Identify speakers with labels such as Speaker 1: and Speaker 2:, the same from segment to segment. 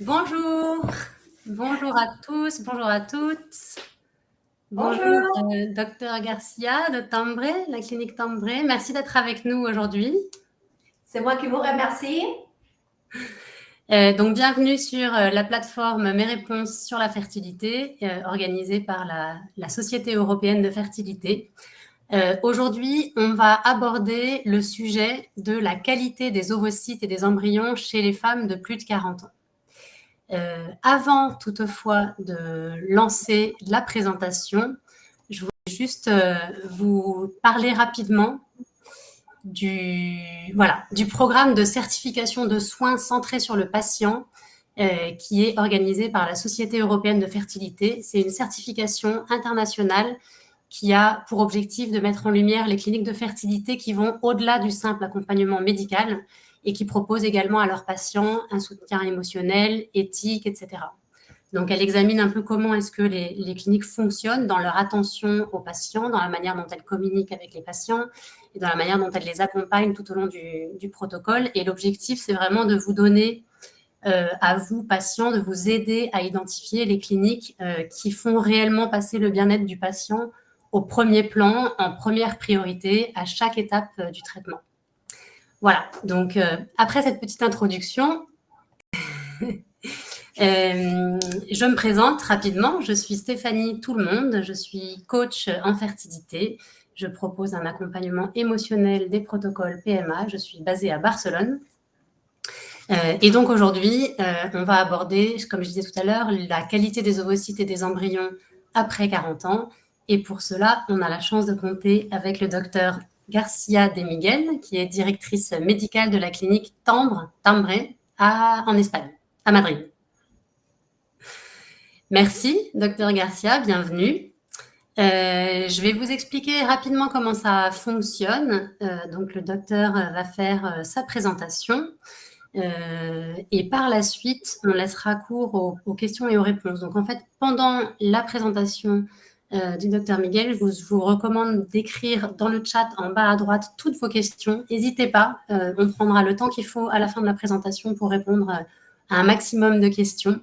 Speaker 1: Bonjour, bonjour à tous, bonjour à toutes. Bonjour,
Speaker 2: Bonjour,
Speaker 1: docteur Garcia de Tambré, la clinique Tambré. Merci d'être avec nous aujourd'hui.
Speaker 2: c'est moi qui vous remercie.
Speaker 1: Donc, bienvenue sur la plateforme Mes réponses sur la fertilité, organisée par la Société européenne de fertilité. Aujourd'hui, on va aborder le sujet de la qualité des ovocytes et des embryons chez les femmes de plus de 40 ans. Avant toutefois de lancer la présentation, je voulais juste vous parler rapidement du programme de certification de soins centré sur le patient qui est organisé par la Société européenne de fertilité. C'est une certification internationale qui a pour objectif de mettre en lumière les cliniques de fertilité qui vont au-delà du simple accompagnement médical et qui proposent également à leurs patients un soutien émotionnel, éthique, etc. Donc, elle examine un peu comment est-ce que les cliniques fonctionnent dans leur attention aux patients, dans la manière dont elles communiquent avec les patients et dans la manière dont elles les accompagnent tout au long du protocole. Et l'objectif, c'est vraiment de vous donner à vous, patients, de vous aider à identifier les cliniques qui font réellement passer le bien-être du patient au premier plan, en première priorité, à chaque étape du traitement. Voilà, donc après cette petite introduction, je me présente rapidement. Je suis Stéphanie Tout-le-Monde. Je suis coach en fertilité. Je propose un accompagnement émotionnel des protocoles PMA. Je suis basée à Barcelone. Et donc aujourd'hui, on va aborder, comme je disais tout à l'heure, la qualité des ovocytes et des embryons après 40 ans. Et pour cela, on a la chance de compter avec le docteur Garcia de Miguel, qui est directrice médicale de la clinique Tambré, en Espagne, à Madrid. Merci, docteur Garcia, bienvenue. Je vais vous expliquer rapidement comment ça fonctionne. Donc, le docteur va faire sa présentation et par la suite, on laissera cours aux questions et aux réponses. Donc, en fait, pendant la présentation du docteur Miguel, je vous recommande d'écrire dans le chat en bas à droite toutes vos questions. N'hésitez pas, on prendra le temps qu'il faut à la fin de la présentation pour répondre à un maximum de questions.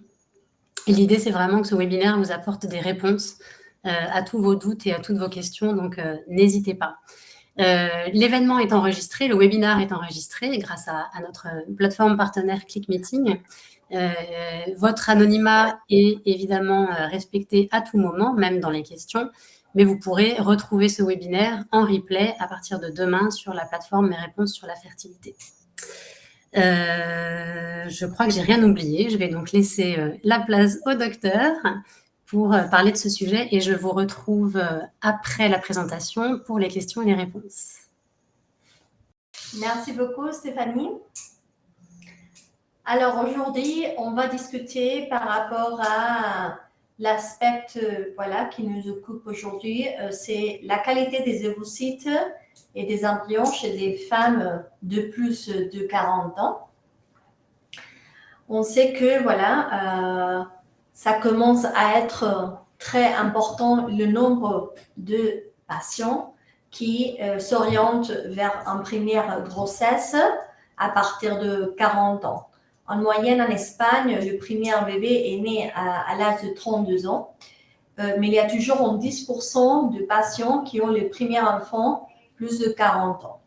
Speaker 1: Et l'idée, c'est vraiment que ce webinaire vous apporte des réponses à tous vos doutes et à toutes vos questions, donc n'hésitez pas. L'événement est enregistré, le webinaire est enregistré grâce à notre plateforme partenaire ClickMeeting. Votre anonymat est évidemment respecté à tout moment, même dans les questions, mais vous pourrez retrouver ce webinaire en replay à partir de demain sur la plateforme Mes réponses sur la fertilité. Je crois que j'ai rien oublié. Je vais donc laisser la place au docteur pour parler de ce sujet et je vous retrouve après la présentation pour les questions et les réponses.
Speaker 2: Merci beaucoup, Stéphanie. Alors aujourd'hui, on va discuter par rapport à l'aspect qui nous occupe aujourd'hui, c'est la qualité des ovocytes et des embryons chez des femmes de plus de 40 ans. On sait que ça commence à être très important le nombre de patients qui s'orientent vers une première grossesse à partir de 40 ans. En moyenne, en Espagne, le premier bébé est né à l'âge de 32 ans, mais il y a toujours 10% de patients qui ont le premier enfant plus de 40 ans.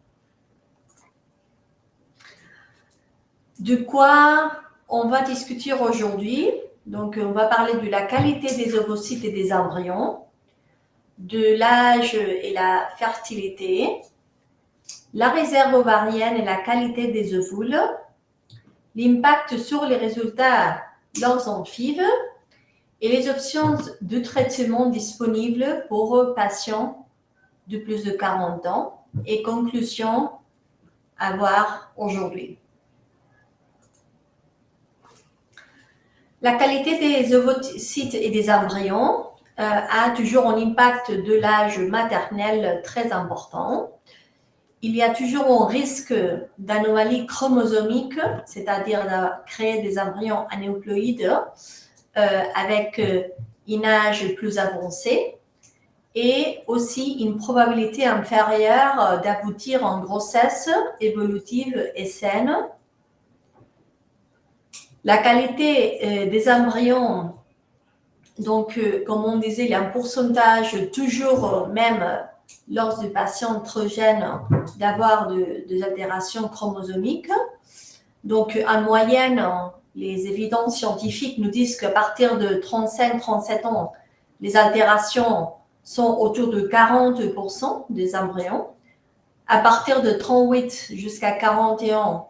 Speaker 2: De quoi on va discuter aujourd'hui? Donc, on va parler de la qualité des ovocytes et des embryons, de l'âge et la fertilité, la réserve ovarienne et la qualité des ovules, l'impact sur les résultats lors en FIV et les options de traitement disponibles pour patients de plus de 40 ans et conclusion à voir aujourd'hui. La qualité des ovocytes et des embryons a toujours un impact de l'âge maternel très important. Il y a toujours un risque d'anomalie chromosomique, c'est-à-dire de créer des embryons anéuploïdes avec un âge plus avancé et aussi une probabilité inférieure d'aboutir en grossesse évolutive et saine. La qualité des embryons, donc comme on disait, il y a un pourcentage toujours, même lors des patients trop jeunes, d'avoir des altérations chromosomiques. Donc en moyenne, les évidences scientifiques nous disent qu'à partir de 35-37 ans, les altérations sont autour de 40% des embryons. À partir de 38 jusqu'à 41,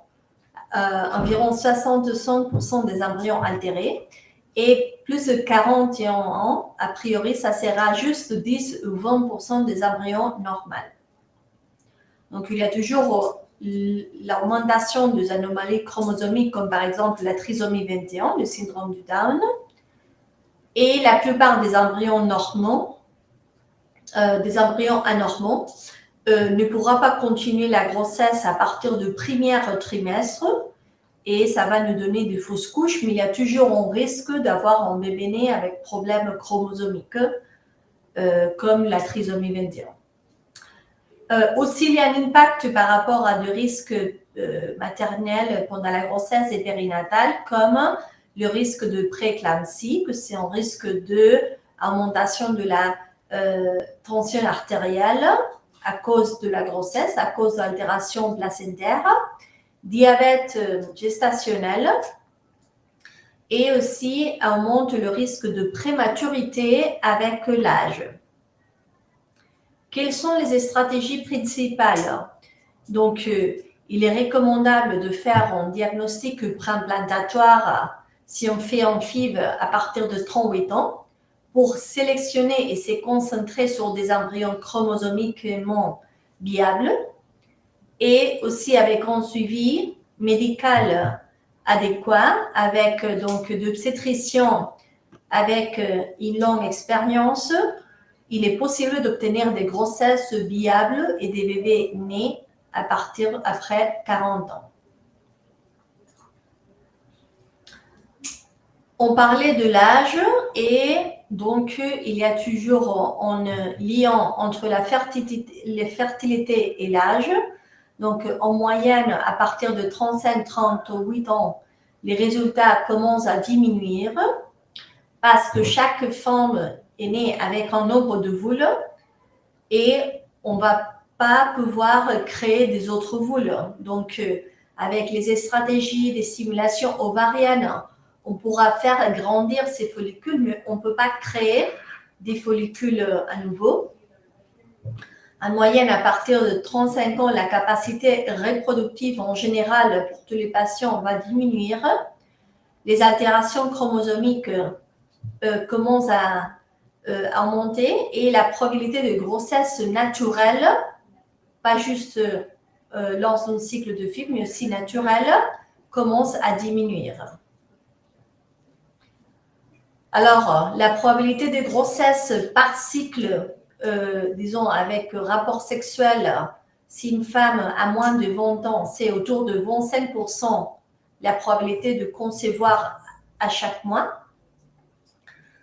Speaker 2: environ 65% des embryons altérés. Et plus de 41 ans, a priori, ça sera juste 10 ou 20% des embryons normaux. Donc, il y a toujours l'augmentation des anomalies chromosomiques, comme par exemple la trisomie 21, le syndrome du Down. Et la plupart des embryons normaux, des embryons anormaux, ne pourra pas continuer la grossesse à partir du premier trimestre et ça va nous donner des fausses couches, mais il y a toujours un risque d'avoir un bébé né avec problème chromosomique comme la trisomie 21. Aussi, il y a un impact par rapport à des risques maternels pendant la grossesse et périnatale, comme le risque de prééclampsie, que c'est un risque d'augmentation de la tension artérielle à cause de la grossesse, à cause d'altération placentaire, diabète gestationnel et aussi augmente le risque de prématurité avec l'âge. Quelles sont les stratégies principales? Donc, il est recommandable de faire un diagnostic préimplantatoire si on fait un FIV à partir de 38 ans pour sélectionner et se concentrer sur des embryons chromosomiquement viables et aussi avec un suivi médical adéquat avec donc d'obstétricien avec une longue expérience. Il est possible d'obtenir des grossesses viables et des bébés nés à partir après 40 ans. On parlait de l'âge et donc il y a toujours un lien entre la fertilité et l'âge. Donc en moyenne, à partir de 35-38 ans, les résultats commencent à diminuer parce que chaque femme est née avec un nombre de ovules et on ne va pas pouvoir créer des autres ovules. Donc, avec les stratégies des stimulations ovariennes, on pourra faire grandir ces follicules, mais on ne peut pas créer des follicules à nouveau. En moyenne, à partir de 35 ans, la capacité reproductive en général pour tous les patients va diminuer. Les altérations chromosomiques commencent à monter et la probabilité de grossesse naturelle, pas juste lors d'un cycle de FIV, mais aussi naturelle, commence à diminuer. Alors, la probabilité de grossesse par cycle, disons avec rapport sexuel, si une femme a moins de 20 ans, c'est autour de 25% la probabilité de concevoir à chaque mois.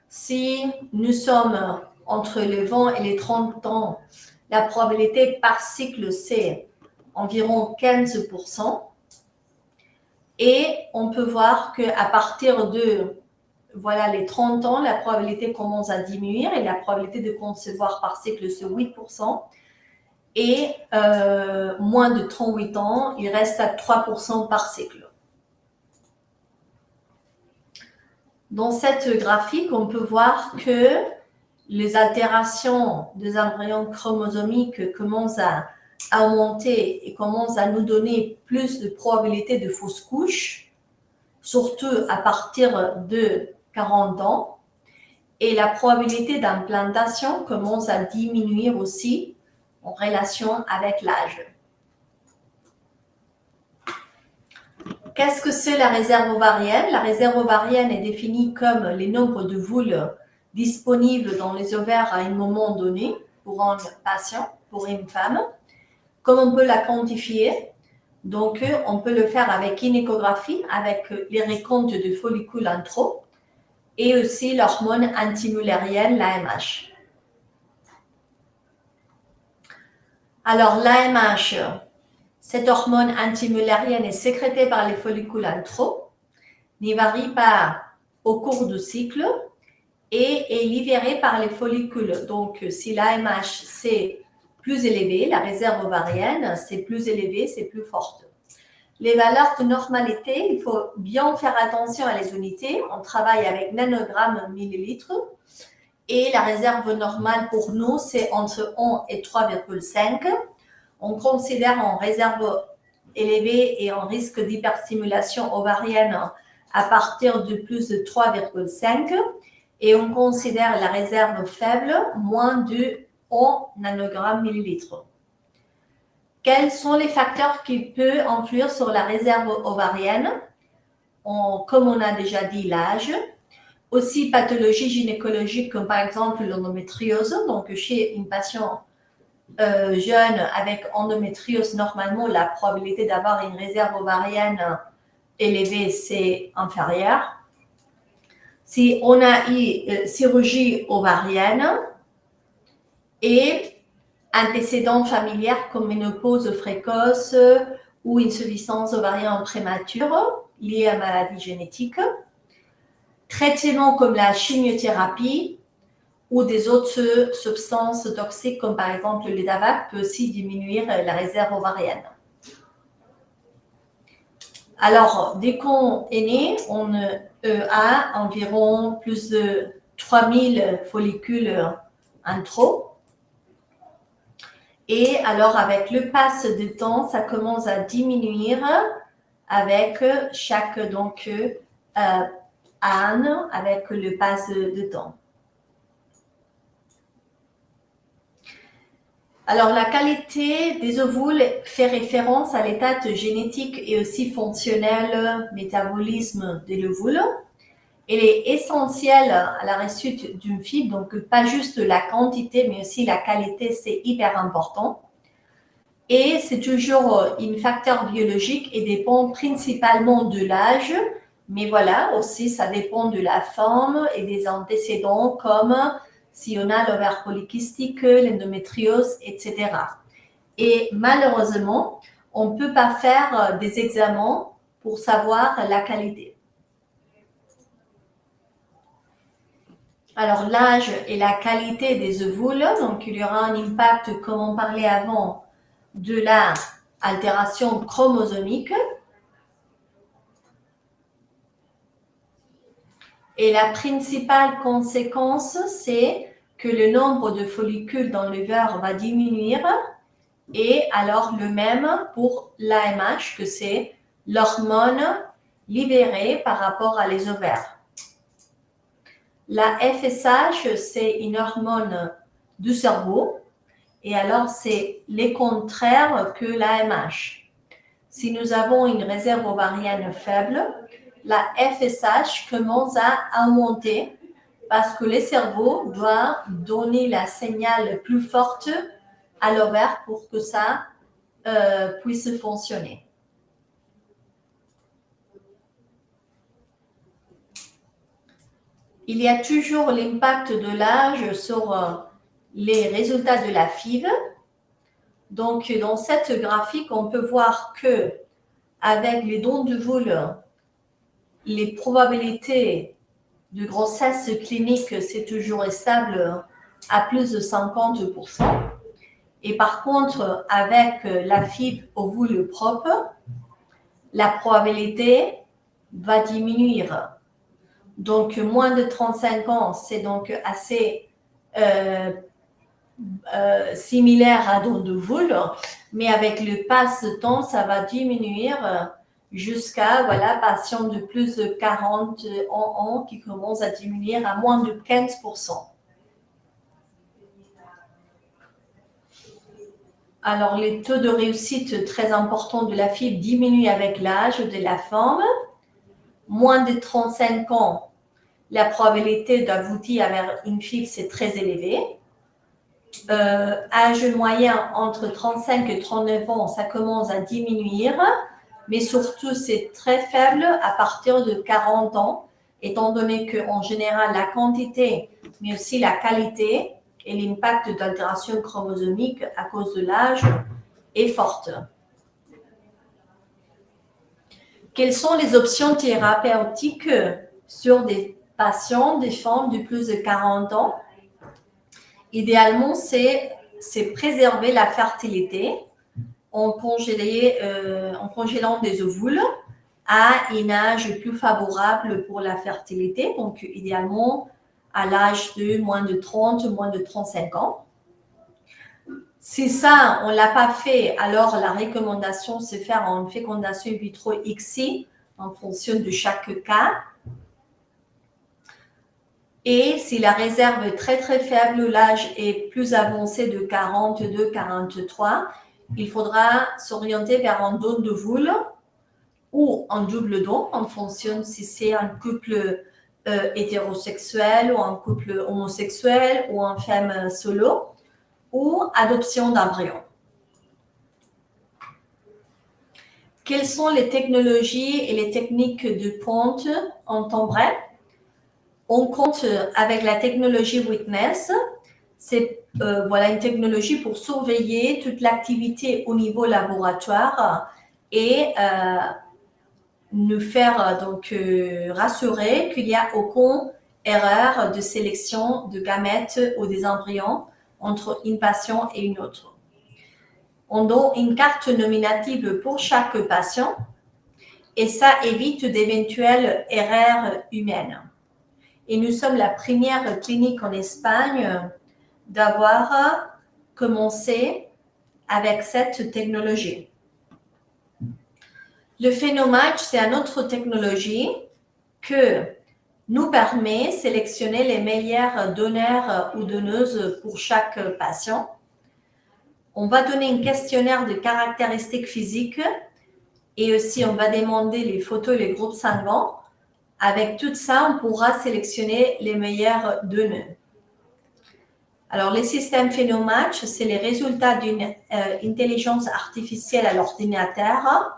Speaker 2: Si nous sommes entre les 20 et les 30 ans, la probabilité par cycle, c'est environ 15%. Et on peut voir qu'à partir de les 30 ans, la probabilité commence à diminuer et la probabilité de concevoir par cycle, c'est 8%. Et moins de 38 ans, il reste à 3% par cycle. Dans cette graphique, on peut voir que les altérations des embryons chromosomiques commencent à augmenter et commencent à nous donner plus de probabilité de fausses couches, surtout à partir de 40 ans. Et la probabilité d'implantation commence à diminuer aussi en relation avec l'âge. Qu'est-ce que c'est la réserve ovarienne? La réserve ovarienne est définie comme les nombres de ovules disponibles dans les ovaires à un moment donné pour un patient, pour une femme. Comment on peut la quantifier? Donc, on peut le faire avec une échographie, avec les recomptes de follicules en trop et aussi l'hormone antimullérienne, l'AMH. Alors, l'AMH, cette hormone antimullérienne est sécrétée par les follicules en trop. ne varie pas au cours du cycle et est libérée par les follicules. Donc, si l'AMH c'est plus élevé, la réserve ovarienne c'est plus élevé, c'est plus forte. Les valeurs de normalité, il faut bien faire attention à les unités. On travaille avec nanogrammes millilitres et la réserve normale pour nous, c'est entre 1 et 3,5. On considère en réserve élevée et en risque d'hyperstimulation ovarienne à partir de plus de 3,5 et on considère la réserve faible moins de 1 nanogramme millilitre. Quels sont les facteurs qui peuvent influer sur la réserve ovarienne? Comme on a déjà dit, l'âge. Aussi, pathologies gynécologiques comme par exemple l'endométriose. Donc, chez une patiente jeune avec endométriose, normalement, la probabilité d'avoir une réserve ovarienne élevée, c'est inférieur. Si on a eu chirurgie ovarienne et antécédents familiaux comme ménopause précoce ou insuffisance ovarienne prémature liée à maladie génétique, traitements comme la chimiothérapie ou des autres substances toxiques comme par exemple le Davac peut aussi diminuer la réserve ovarienne. Alors, dès qu'on est né, on a environ plus de 3000 follicules en trop. Et alors, avec le pass de temps, ça commence à diminuer avec chaque âne, avec le pass de temps. Alors, la qualité des ovules fait référence à l'état génétique et aussi fonctionnel métabolisme de l'ovule. Elle est essentielle à la réussite d'une fibre, donc pas juste la quantité, mais aussi la qualité, c'est hyper important. Et c'est toujours un facteur biologique et dépend principalement de l'âge, mais voilà, aussi ça dépend de la forme et des antécédents comme si on a l'ovaire polykystique, l'endométriose, etc. Et malheureusement, on ne peut pas faire des examens pour savoir la qualité. Alors, l'âge et la qualité des ovules, donc il y aura un impact, comme on parlait avant, de la altération chromosomique. Et la principale conséquence, c'est que le nombre de follicules dans l'ovaire va diminuer et alors le même pour l'AMH, que c'est l'hormone libérée par rapport à les ovaires. La FSH, c'est une hormone du cerveau et alors c'est le contraire que l'AMH. Si nous avons une réserve ovarienne faible, la FSH commence à augmenter parce que le cerveau doit donner la signal plus forte à l'ovaire pour que ça puisse fonctionner. Il y a toujours l'impact de l'âge sur les résultats de la FIV. Donc, dans cette graphique, on peut voir que avec les dons d'ovule, les probabilités de grossesse clinique, c'est toujours stable à plus de 50%. Et par contre, avec la FIV ovule propre, la probabilité va diminuer. Donc, moins de 35 ans, c'est donc assez similaire à don d'ovule, mais avec le pass de temps, ça va diminuer jusqu'à, voilà, patient de plus de 40 ans qui commence à diminuer à moins de 15%. Alors, les taux de réussite très importants de la fibre diminuent avec l'âge de la femme. Moins de 35 ans, la probabilité d'aboutir vers une fibre, c'est très élevé. Âge moyen entre 35 et 39 ans, ça commence à diminuer, mais surtout, c'est très faible à partir de 40 ans, étant donné qu'en général, la quantité, mais aussi la qualité et l'impact d'altération chromosomique à cause de l'âge est forte. Quelles sont les options thérapeutiques sur des patients, des femmes de plus de 40 ans? Idéalement, c'est préserver la fertilité en congélant des ovules à un âge plus favorable pour la fertilité, donc idéalement à l'âge de moins de 30, moins de 35 ans. Si ça, on ne l'a pas fait, alors la recommandation, c'est faire une fécondation in vitro ICSI en fonction de chaque cas. Et si la réserve est très très faible, l'âge est plus avancé de 42, 43, il faudra s'orienter vers un don d'ovule ou un double don en fonction si c'est un couple hétérosexuel ou un couple homosexuel ou une femme solo ou adoption d'embryon. Quelles sont les technologies et les techniques de pointe en temps vrai? On compte avec la technologie Witness. C'est une technologie pour surveiller toute l'activité au niveau laboratoire et nous faire rassurer qu'il n'y a aucune erreur de sélection de gamètes ou des embryons entre une patient et une autre. On donne une carte nominative pour chaque patient et ça évite d'éventuelles erreurs humaines. Et nous sommes la première clinique en Espagne d'avoir commencé avec cette technologie. Le Phénomatch, c'est une autre technologie que nous permet de sélectionner les meilleurs donneurs ou donneuses pour chaque patient. On va donner un questionnaire de caractéristiques physiques et aussi on va demander les photos et les groupes sanguins. Avec tout ça, on pourra sélectionner les meilleurs donneurs. Alors, les systèmes Phénomatch, c'est les résultats d'une intelligence artificielle à l'ordinateur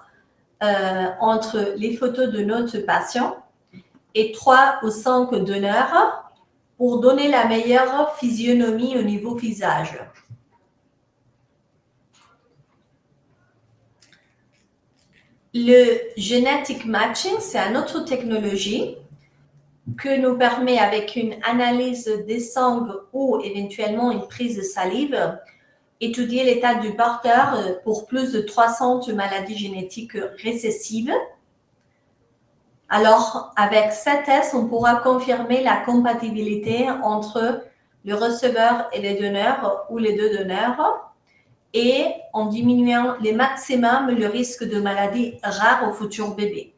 Speaker 2: entre les photos de notre patient et 3 ou 5 donneurs pour donner la meilleure physionomie au niveau visage. Le genetic matching, c'est une autre technologie que nous permet avec une analyse des sangs ou éventuellement une prise de salive, étudier l'état du porteur pour plus de 300 maladies génétiques récessives. Alors, avec cet test, on pourra confirmer la compatibilité entre le receveur et les donneurs ou les deux donneurs et en diminuant le maximum le risque de maladies rares au futur bébé.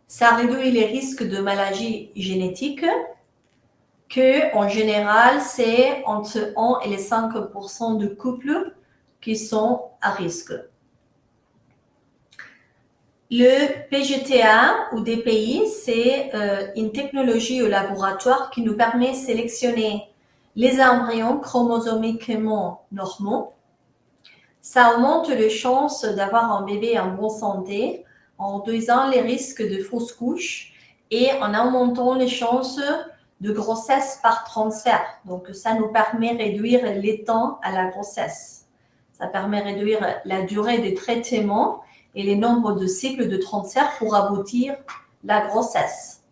Speaker 2: Ça réduit les risques de maladies génétiques que, en général, c'est entre 1 et les 5% de couples qui sont à risque. Le PGTA ou DPI, c'est une technologie au laboratoire qui nous permet de sélectionner les embryons chromosomiquement normaux. Ça augmente les chances d'avoir un bébé en bonne santé en réduisant les risques de fausses couches et en augmentant les chances de grossesse par transfert. Donc, ça nous permet de réduire les temps à la grossesse. Ça permet de réduire la durée des traitements et les nombres de cycles de transfert pour aboutir la grossesse.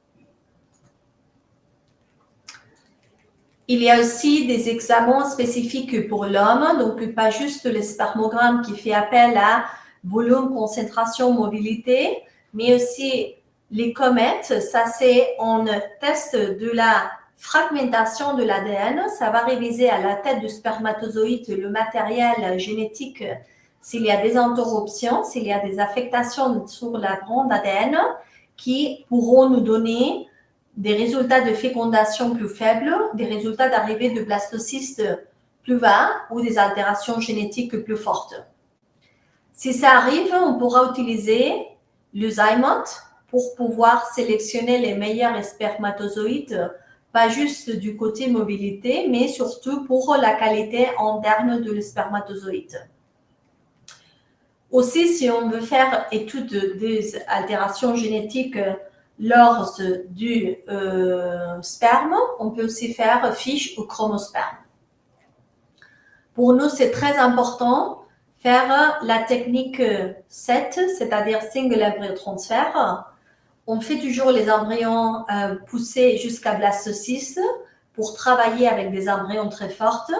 Speaker 2: Il y a aussi des examens spécifiques pour l'homme, donc pas juste le spermogramme qui fait appel à volume, concentration, mobilité, mais aussi les comètes. Ça, c'est un test de la fragmentation de l'ADN. Ça va réviser à la tête du spermatozoïde le matériel génétique s'il y a des interruptions, s'il y a des affectations sur la bande ADN qui pourront nous donner des résultats de fécondation plus faibles, des résultats d'arrivée de blastocystes plus bas ou des altérations génétiques plus fortes. Si ça arrive, on pourra utiliser le Zymote pour pouvoir sélectionner les meilleurs spermatozoïdes, pas juste du côté mobilité, mais surtout pour la qualité interne de le spermatozoïde. Aussi, si on veut faire étude des altérations génétiques lors du sperme, on peut aussi faire FISH ou chromosperme. Pour nous, c'est très important de faire la technique 7, c'est-à-dire Single Embryo Transfer. On fait toujours les embryons poussés jusqu'à blastocyste pour travailler avec des embryons très forts.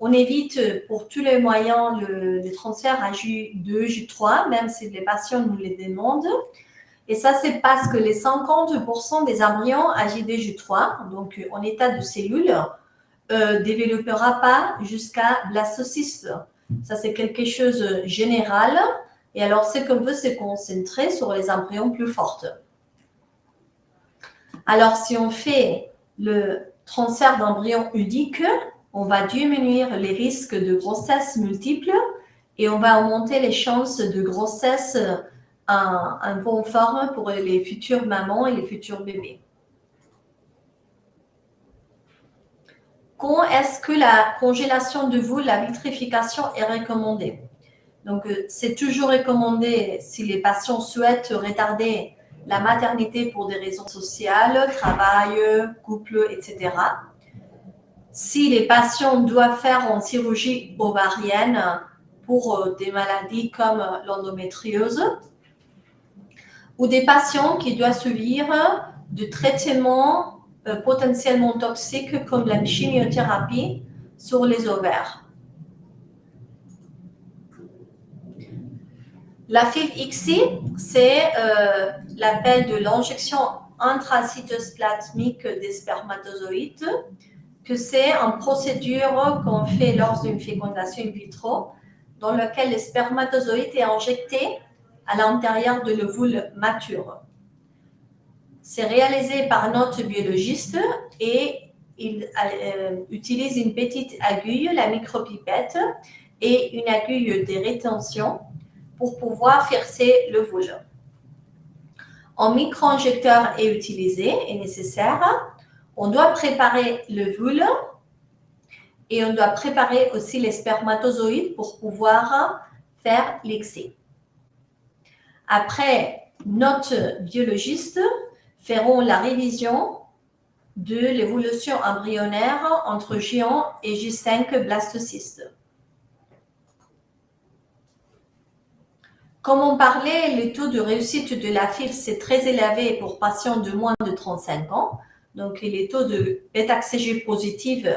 Speaker 2: On évite pour tous les moyens le transfert à J2, J3, même si les patients nous les demandent. Et ça, c'est parce que les 50% des embryons à J2, J3, donc en état de cellule, développera pas jusqu'à blastocyste. Ça, c'est quelque chose de général. Et alors, ce qu'on veut se concentrer sur les embryons plus forts. Alors, si on fait le transfert d'embryons unique, on va diminuer les risques de grossesse multiples et on va augmenter les chances de grossesse en bonne forme pour les futures mamans et les futurs bébés. Quand est-ce que la congélation de l'ovule, la vitrification est recommandée? Donc, c'est toujours recommandé si les patients souhaitent retarder la maternité pour des raisons sociales, travail, couple, etc. Si les patients doivent faire une chirurgie ovarienne pour des maladies comme l'endométriose, ou des patients qui doivent subir de traitements potentiellement toxiques comme la chimiothérapie sur les ovaires. La FIV-ICSI, c'est l'appel de l'injection intracytoplasmique des spermatozoïdes, que c'est une procédure qu'on fait lors d'une fécondation in vitro, dans laquelle le spermatozoïde est injecté à l'intérieur de l'ovule mature. C'est réalisé par notre biologiste et il utilise une petite aiguille, la micropipette, et une aiguille de rétention pour pouvoir fixer l'ovule. Un micro-injecteur est utilisé et nécessaire. On doit préparer l'ovule et on doit préparer aussi les spermatozoïdes pour pouvoir faire l'ICSI. Après, notre biologiste feront la révision de l'évolution embryonnaire entre J1 et J5 blastocyste. Comme on parlait, le taux de réussite de la FIV, c'est très élevé pour patients de moins de 35 ans. Donc, les taux de bêta-HCG positive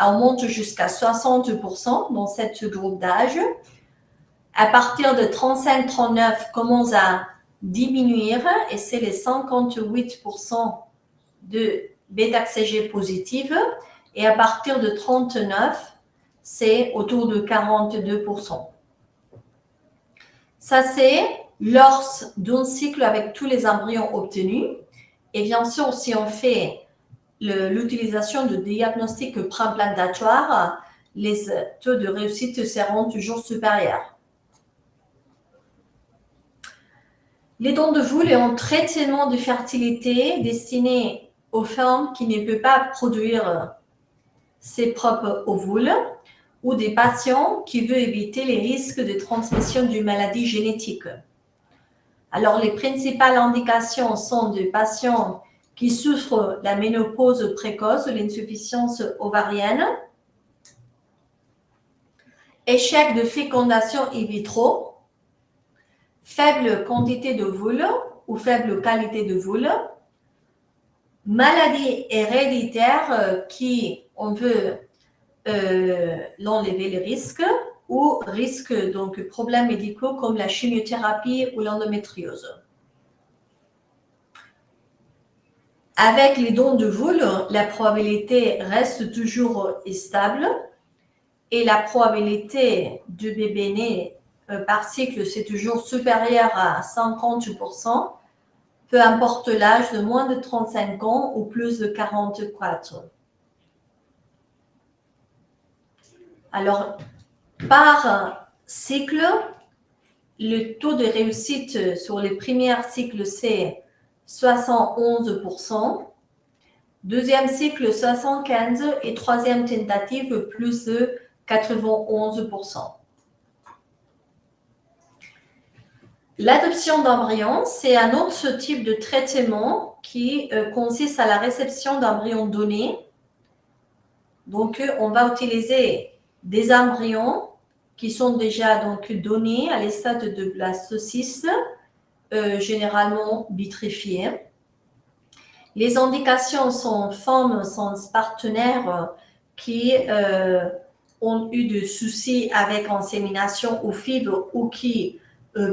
Speaker 2: augmentent jusqu'à 60% dans ce groupe d'âge. À partir de 35-39, commence à diminuer et c'est les 58% de bêta-HCG positive. Et à partir de 39, c'est autour de 42%. Ça, c'est lors d'un cycle avec tous les embryons obtenus. Et bien sûr, si on fait l'utilisation de diagnostics préimplantatoires, les taux de réussite seront toujours supérieurs. Les dons d'ovule est un traitement de fertilité destiné aux femmes qui ne peuvent pas produire ses propres ovules ou des patients qui veulent éviter les risques de transmission d'une maladie génétique. Alors, les principales indications sont des patients qui souffrent de la ménopause précoce, l'insuffisance ovarienne, échec de fécondation in vitro, faible quantité d'ovules ou faible qualité d'ovules, maladie héréditaire qui on veut l'enlever les risques ou risques, donc problèmes médicaux comme la chimiothérapie ou l'endométriose. Avec les dons d'ovules, la probabilité reste toujours stable et la probabilité de bébé né par cycle, c'est toujours supérieur à 50%, peu importe l'âge de moins de 35 ans ou plus de 44. Alors, par cycle, le taux de réussite sur les premiers cycles, c'est 71%. Deuxième cycle, 75%. Et troisième tentative, plus de 91%. L'adoption d'embryons, c'est un autre type de traitement qui consiste à la réception d'embryons donnés. Donc, on va utiliser des embryons qui sont déjà donc donnés à l'estade de blastocyste, généralement vitrifiés. Les indications sont femmes sans partenaire qui ont eu de soucis avec insémination ou FIV ou qui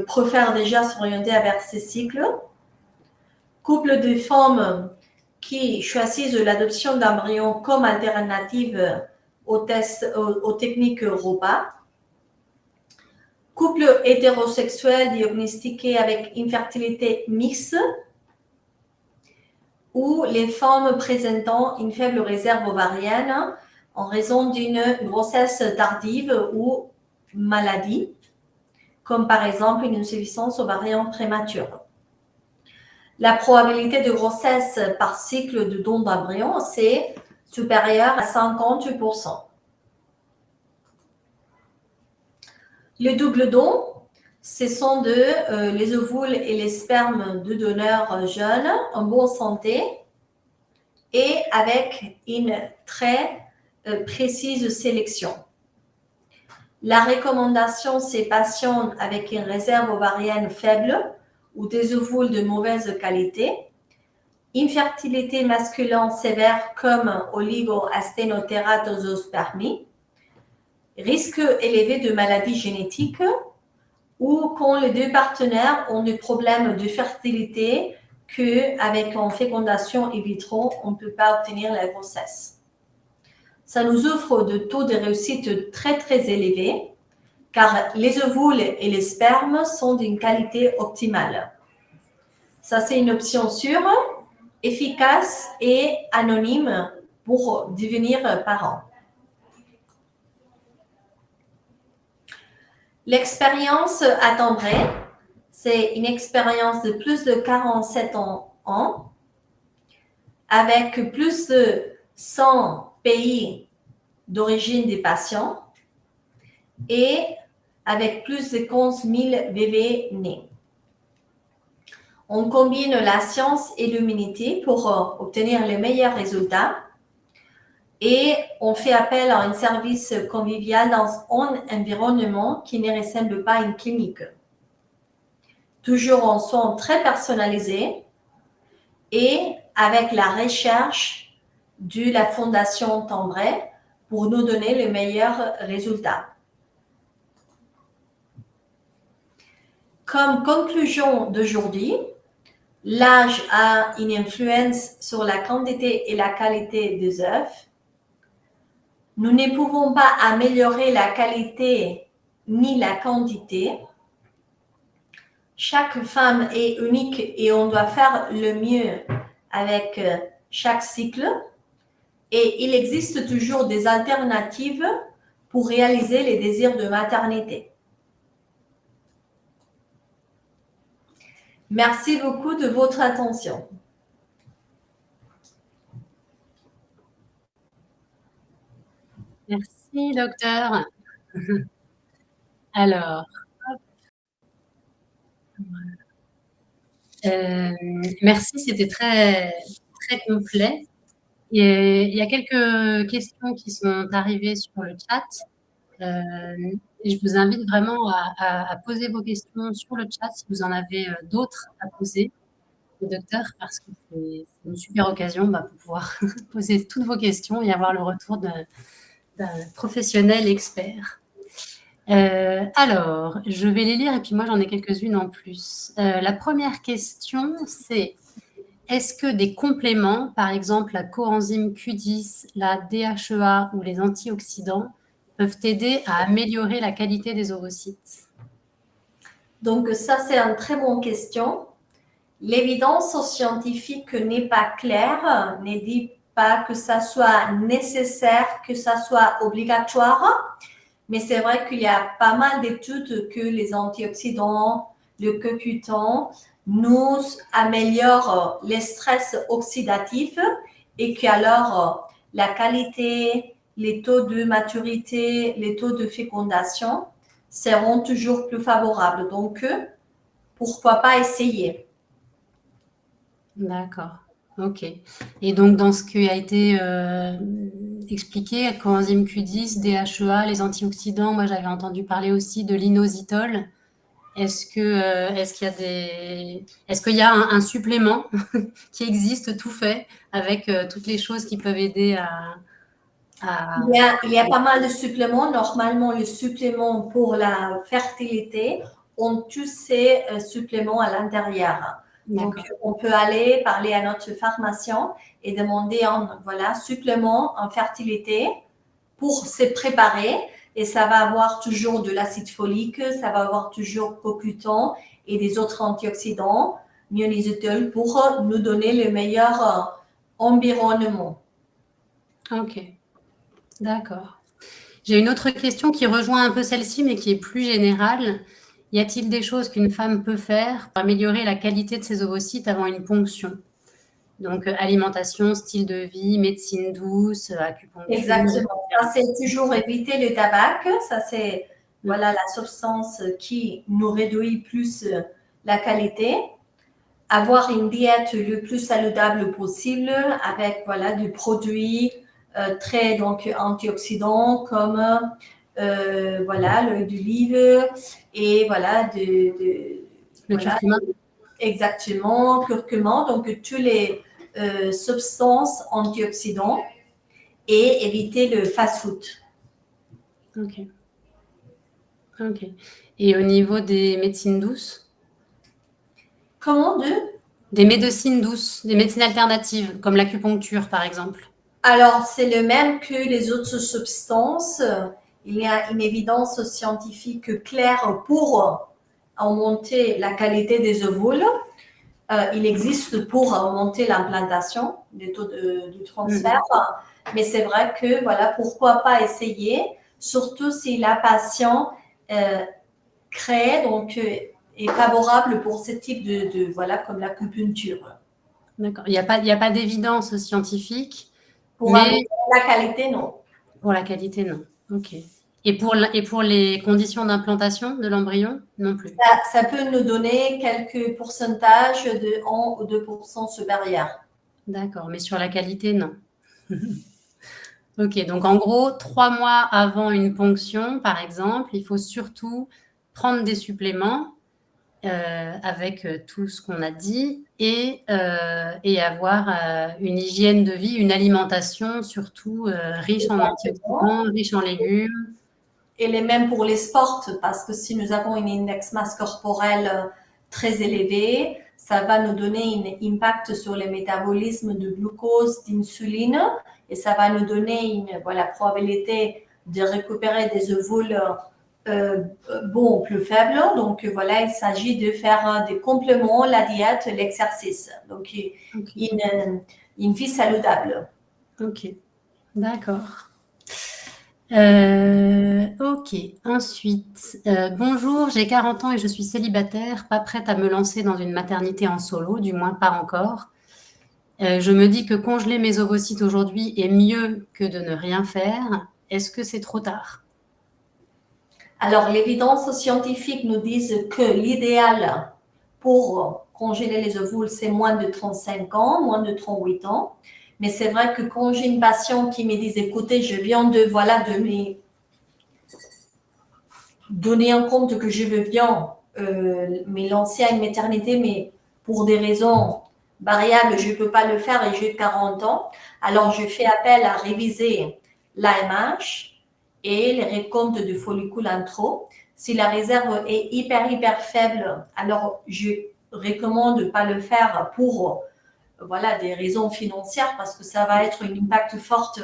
Speaker 2: préfèrent déjà s'orienter vers ces cycles. Couple de femmes qui choisissent l'adoption d'embryons comme alternative aux techniques ROPA. Couple hétérosexuel diagnostiqué avec infertilité mixte ou les femmes présentant une faible réserve ovarienne en raison d'une grossesse tardive ou maladie, comme par exemple une insuffisance ovarienne prématurée. La probabilité de grossesse par cycle de don d'embryon, c'est supérieur à 50%. Le double don, ce sont les ovules et les spermes de donneurs jeunes en bonne santé et avec une très précise sélection. La recommandation, c'est patients avec une réserve ovarienne faible ou des ovules de mauvaise qualité, infertilité masculine sévère comme oligo-asténotératosospermie, risque élevé de maladies génétiques ou quand les deux partenaires ont des problèmes de fertilité qu'avec une fécondation in vitro, on ne peut pas obtenir la grossesse. Ça nous offre de taux de réussite très, très élevés car les ovules et les spermes sont d'une qualité optimale. Ça, c'est une option sûre, efficace et anonyme pour devenir parent. L'expérience à Cambrai, c'est une expérience de plus de 47 ans avec plus de 100 pays d'origine des patients et avec plus de 15 000 bébés nés. On combine la science et l'humanité pour obtenir les meilleurs résultats et on fait appel à un service convivial dans un environnement qui ne ressemble pas à une clinique. Toujours en soins très personnalisés et avec la recherche de la Fondation Cambrai pour nous donner les meilleurs résultats. Comme conclusion d'aujourd'hui, l'âge a une influence sur la quantité et la qualité des œufs. Nous ne pouvons pas améliorer la qualité ni la quantité. Chaque femme est unique et on doit faire le mieux avec chaque cycle. Et il existe toujours des alternatives pour réaliser les désirs de maternité. Merci beaucoup de votre attention.
Speaker 1: Merci, docteur. Alors, merci, c'était très, très complet. Et il y a quelques questions qui sont arrivées sur le chat. Et je vous invite vraiment à poser vos questions sur le chat si vous en avez d'autres à poser au docteur, parce que c'est une super occasion pour pouvoir poser toutes vos questions et avoir le retour d'un professionnel expert. Alors, je vais les lire et puis moi j'en ai quelques-unes en plus. La première question, c'est: est-ce que des compléments, par exemple la coenzyme Q10, la DHEA ou les antioxydants, peuvent aider à améliorer la qualité des ovocytes?
Speaker 2: Donc ça, c'est une très bonne question. L'évidence scientifique n'est pas claire, ne dit pas que ça soit nécessaire, que ça soit obligatoire, mais c'est vrai qu'il y a pas mal d'études que les antioxydants, le CoQ10 nous améliorent les stress oxydatifs et qu'alors la qualité, les taux de maturité, les taux de fécondation seront toujours plus favorables. Donc, pourquoi pas essayer?
Speaker 1: D'accord, ok. Et donc, dans ce qui a été expliqué coenzyme Q10, DHEA, les antioxydants. Moi, j'avais entendu parler aussi de l'inositol. Est-ce qu'il y a un supplément qui existe tout fait avec toutes les choses qui peuvent aider à...
Speaker 2: Il y a pas mal de suppléments. Normalement, le supplément pour la fertilité ont tous ces suppléments à l'intérieur. Donc, on peut aller parler à notre pharmacien et demander un supplément en fertilité pour se préparer. Et ça va avoir toujours de l'acide folique, ça va avoir toujours CoQ10 et des autres antioxydants, myonisotol, pour nous donner le meilleur environnement.
Speaker 1: Ok, d'accord. J'ai une autre question qui rejoint un peu celle-ci, mais qui est plus générale. Y a-t-il des choses qu'une femme peut faire pour améliorer la qualité de ses ovocytes avant une ponction? Donc, alimentation, style de vie, médecine douce, acupuncture.
Speaker 2: Exactement. Ça, c'est toujours éviter le tabac. Ça, c'est la substance qui nous réduit plus la qualité. Avoir une diète le plus saludable possible avec du produit très antioxydants comme l'huile d'olive et
Speaker 1: le curcuma.
Speaker 2: Exactement, curcuma. Donc, toutes les substances antioxydants et éviter le fast-food.
Speaker 1: Ok. Et au niveau des médecines douces?
Speaker 2: Comment
Speaker 1: Des médecines douces, des médecines alternatives, comme l'acupuncture, par exemple.
Speaker 2: Alors, c'est le même que les autres substances. Il y a une évidence scientifique claire pour augmenter la qualité des ovules. Il existe pour augmenter l'implantation, le taux de transfert. Mais c'est vrai que, pourquoi pas essayer, surtout si la patient crée, est favorable pour ce type comme l'acupuncture.
Speaker 1: D'accord. Il n'y a pas d'évidence scientifique.
Speaker 2: Pour la qualité, non.
Speaker 1: Pour la qualité, non. Ok. Et pour les conditions d'implantation de l'embryon, non plus.
Speaker 2: Ça peut nous donner quelques pourcentages de 1 ou 2% supérieurs.
Speaker 1: D'accord, mais sur la qualité, non. Ok, donc en gros, 3 mois avant une ponction, par exemple, il faut surtout prendre des suppléments avec tout ce qu'on a dit et avoir une hygiène de vie, une alimentation surtout riche en antioxydants, riche en légumes.
Speaker 2: Et les mêmes pour les sports, parce que si nous avons une index masse corporelle très élevé, ça va nous donner un impact sur le métabolisme de glucose, d'insuline, et ça va nous donner une probabilité de récupérer des ovules plus faibles. Donc il s'agit de faire des compléments, la diète, l'exercice. Donc une vie saludable.
Speaker 1: Ok, d'accord. Ok, ensuite, bonjour, j'ai 40 ans et je suis célibataire, pas prête à me lancer dans une maternité en solo, du moins pas encore. Je me dis que congeler mes ovocytes aujourd'hui est mieux que de ne rien faire. Est-ce que c'est trop tard?
Speaker 2: Alors, l'évidence scientifique nous dit que l'idéal pour congeler les ovules, c'est moins de 35 ans, moins de 38 ans. Mais c'est vrai que quand j'ai une patiente qui me dit, écoutez, je viens de me donner en compte que je veux bien me lancer à une maternité, mais pour des raisons variables, je ne peux pas le faire et j'ai 40 ans. Alors, je fais appel à réviser l'AMH et les recomptes de follicules en trop. Si la réserve est hyper faible, alors je recommande de ne pas le faire pour des raisons financières parce que ça va être un impact fort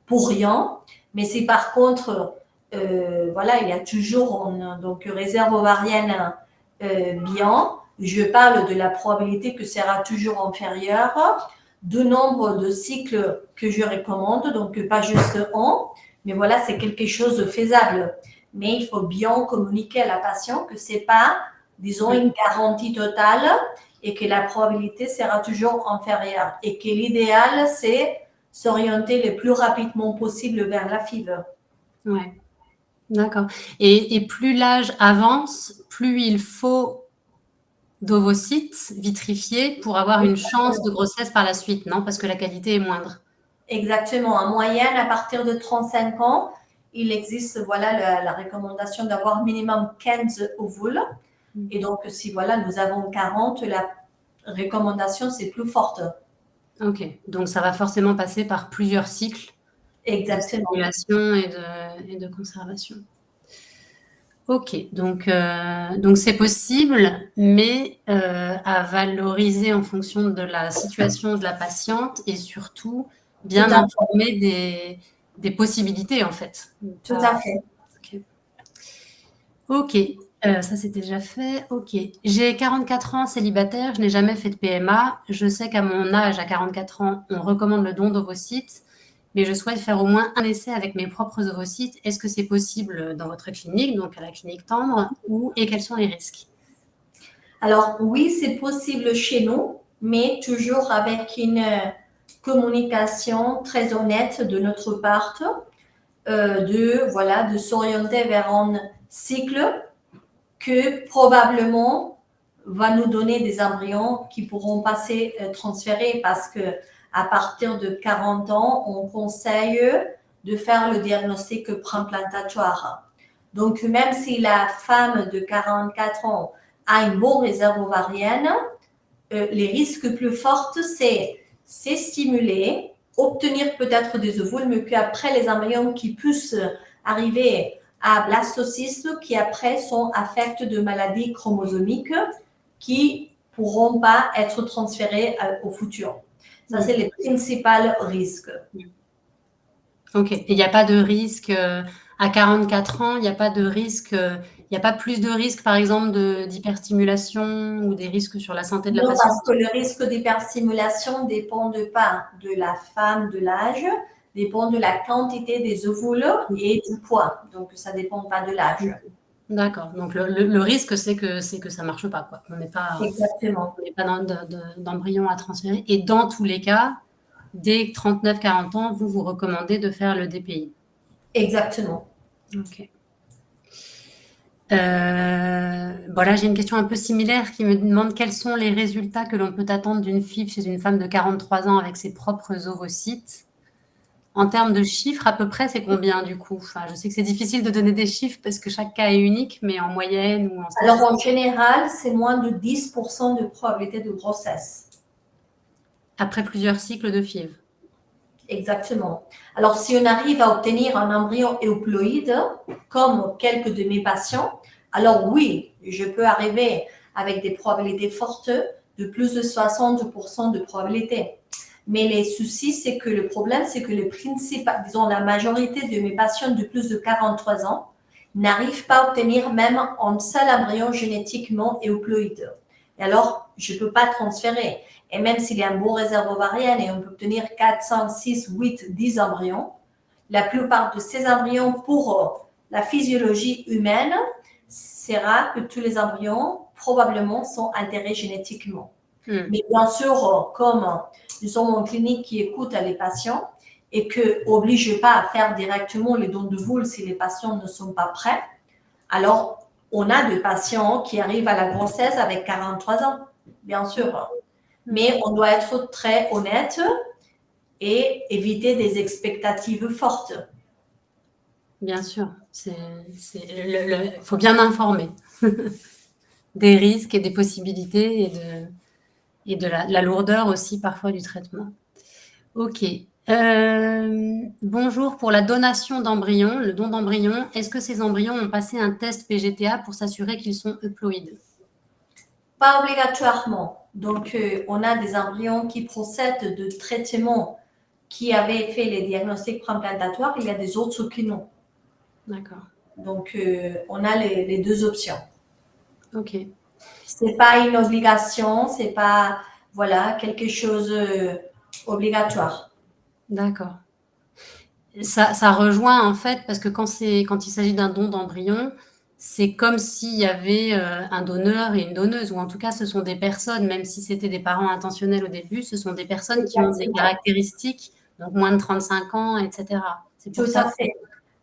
Speaker 2: pour rien. Mais si par contre, il y a toujours une réserve ovarienne bien, je parle de la probabilité que ça sera toujours inférieure, de nombre de cycles que je recommande, donc pas juste un, mais c'est quelque chose de faisable. Mais il faut bien communiquer à la patiente que c'est pas, disons, une garantie totale et que la probabilité sera toujours inférieure et que l'idéal, c'est s'orienter le plus rapidement possible vers la FIV.
Speaker 1: Ouais, d'accord. Et plus l'âge avance, plus il faut d'ovocytes vitrifiés pour avoir une chance de grossesse par la suite, non? Parce que la qualité est moindre.
Speaker 2: Exactement. En moyenne, à partir de 35 ans, il existe voilà, la recommandation d'avoir minimum 15 ovules. Et donc, si voilà, nous avons 40, la recommandation, c'est plus forte.
Speaker 1: Ok, donc ça va forcément passer par plusieurs cycles de
Speaker 2: Exactement.
Speaker 1: stimulation et de conservation. Ok, donc c'est possible, mais à valoriser en fonction de la situation de la patiente et surtout bien
Speaker 2: Tout à fait.
Speaker 1: informer des possibilités en fait.
Speaker 2: Tout à fait.
Speaker 1: Ok, ça c'était déjà fait. Ok, j'ai 44 ans, célibataire, je n'ai jamais fait de PMA. Je sais qu'à mon âge, à 44 ans, on recommande le don d'ovocytes, mais je souhaite faire au moins un essai avec mes propres ovocytes. Est-ce que c'est possible dans votre clinique, donc à la clinique Tendre, et quels sont les risques?
Speaker 2: Alors, oui, c'est possible chez nous, mais toujours avec une communication très honnête de notre part, de s'orienter vers un cycle que probablement va nous donner des embryons qui pourront passer transférés parce que à partir de 40 ans, on conseille de faire le diagnostic préimplantatoire. Donc, même si la femme de 44 ans a une bonne réserve ovarienne, les risques plus forts, c'est stimuler, obtenir peut-être des ovules, mais qu'après les embryons qui puissent arriver à blastocystes qui après sont affectés de maladies chromosomiques qui pourront pas être transférées au futur. Ça, c'est les principaux risques.
Speaker 1: Ok, et il n'y a pas de risque à 44 ans, il n'y a pas de risque, il n'y a pas plus de risques, par exemple, d'hyperstimulation ou des risques sur la santé de la
Speaker 2: Non,
Speaker 1: patiente?
Speaker 2: parce que le risque d'hyperstimulation ne dépend pas de la femme, de l'âge, dépend de la quantité des ovules et du poids. Donc, ça ne dépend pas de l'âge.
Speaker 1: D'accord. Donc, le risque, c'est que ça ne marche pas, quoi. On n'est pas d'embryon à transférer. Et dans tous les cas, dès 39-40 ans, vous recommandez de faire le DPI.
Speaker 2: Exactement.
Speaker 1: Ok. Là, j'ai une question un peu similaire qui me demande quels sont les résultats que l'on peut attendre d'une FIV chez une femme de 43 ans avec ses propres ovocytes. En termes de chiffres, à peu près, c'est combien du coup? Enfin, je sais que c'est difficile de donner des chiffres parce que chaque cas est unique, mais en moyenne ou en statistique?
Speaker 2: Alors, en général, c'est moins de 10% de probabilité de grossesse.
Speaker 1: Après plusieurs cycles de FIV.
Speaker 2: Exactement. Alors, si on arrive à obtenir un embryon euploïde, comme quelques de mes patients, alors oui, je peux arriver avec des probabilités fortes de plus de 60% de probabilité. Mais les soucis, c'est que le problème, c'est que le principal, disons la majorité de mes patients de plus de 43 ans n'arrivent pas à obtenir même un seul embryon génétiquement euploïde. Et alors, je ne peux pas transférer. Et même s'il y a un bon réserve ovarienne et on peut obtenir 4, 5, 6, 8, 10 embryons, la plupart de ces embryons, pour la physiologie humaine, sera que tous les embryons probablement sont altérés génétiquement. Mais bien sûr, comme nous sommes en clinique qui écoute les patients et que oblige pas à faire directement les dons de ovules si les patients ne sont pas prêts, alors on a des patients qui arrivent à la grossesse avec 43 ans, bien sûr. Mais on doit être très honnête et éviter des expectatives fortes.
Speaker 1: Bien sûr, faut bien informer des risques et des possibilités et de la lourdeur aussi parfois du traitement. Ok. Bonjour, pour la donation d'embryons, le don d'embryons, est-ce que ces embryons ont passé un test PGTA pour s'assurer qu'ils sont euploïdes?
Speaker 2: Pas obligatoirement. Donc, on a des embryons qui procèdent de traitements qui avaient fait les diagnostics préimplantatoires. Il y a des autres qui non.
Speaker 1: D'accord.
Speaker 2: Donc, on a les deux options.
Speaker 1: Ok.
Speaker 2: C'est pas une obligation, c'est pas quelque chose obligatoire.
Speaker 1: D'accord. Ça rejoint en fait parce que quand il s'agit d'un don d'embryon, c'est comme s'il y avait un donneur et une donneuse, ou en tout cas ce sont des personnes, même si c'était des parents intentionnels au début, ce sont des personnes qui ont des caractéristiques, donc moins de 35 ans, etc. C'est pour
Speaker 2: Tout
Speaker 1: ça
Speaker 2: à fait.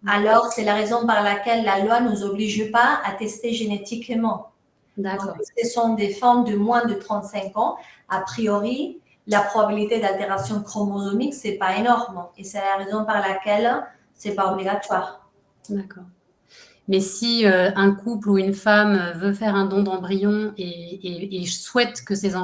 Speaker 2: Alors, c'est la raison par laquelle la loi ne nous oblige pas à tester génétiquement.
Speaker 1: D'accord.
Speaker 2: Donc, ce sont des femmes de moins de 35 ans, a priori, la probabilité d'altération chromosomique, c'est pas énorme. Et c'est la raison par laquelle c'est pas obligatoire.
Speaker 1: D'accord. Mais si un couple ou une femme veut faire un don d'embryon et souhaite que ces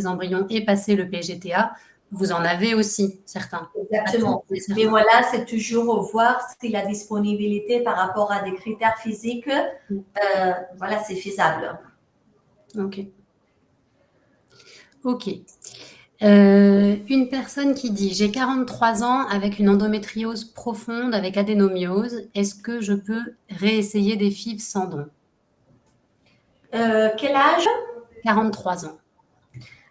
Speaker 1: embryons aient passé le PGTA, vous en avez aussi certains.
Speaker 2: Exactement. Mais voilà, c'est toujours voir si la disponibilité par rapport à des critères physiques, voilà, c'est faisable.
Speaker 1: Ok. Ok. Une personne qui dit « J'ai 43 ans avec une endométriose profonde avec adénomiose. Est-ce que je peux réessayer des FIV sans don ?»
Speaker 2: Quel âge?
Speaker 1: 43 ans.